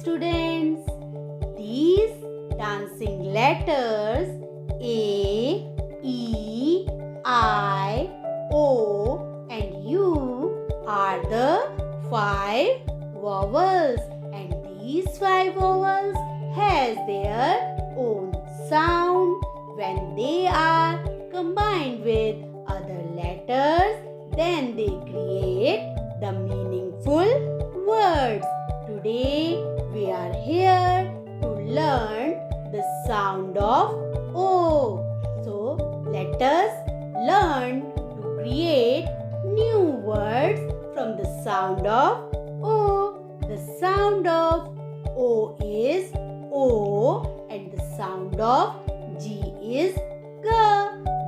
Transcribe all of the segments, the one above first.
students, these dancing letters A, E, I, O and U are the 5 vowels, and these 5 vowels has their own sound. When they are combined with other letters, then they create the meaningful words. Today we are here to learn the sound of O. So let us learn to create new words from the sound of O. The sound of O is O and the sound of G is G.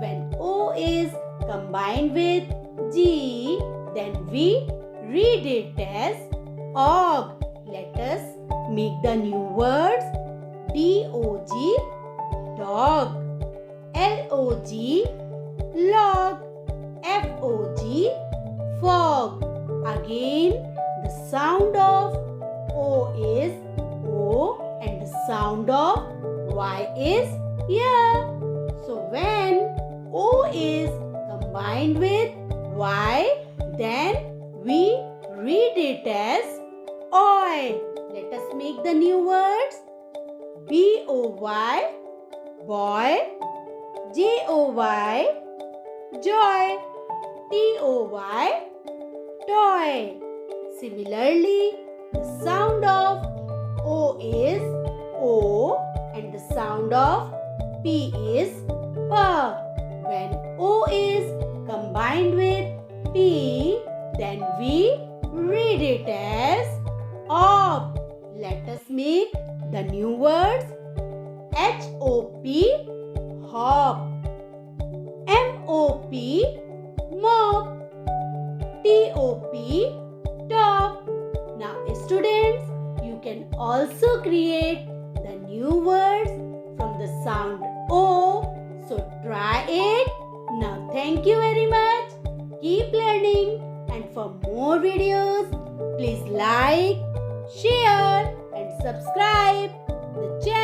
When O is combined with G, then we read it as Og. Let us make the new words. D-O-G, dog. L-O-G, log. F-O-G, fog. Again, the sound of O is O and the sound of Y is Y. So when O is combined with Y, then we read it as oil. Let us make the new words. B-O-Y, boy. J-O-Y, joy. T-O-Y, toy. Similarly, the sound of O is O and the sound of P is P. When O is combined with P, then we read it as op. Let us make the new words. H-O-P, hop. M-O-P, mop. T-O-P, top. Now students, you can also create the new words from the sound O. So try it. Now thank you very much. Keep learning, and for more videos, please like, share and subscribe the channel.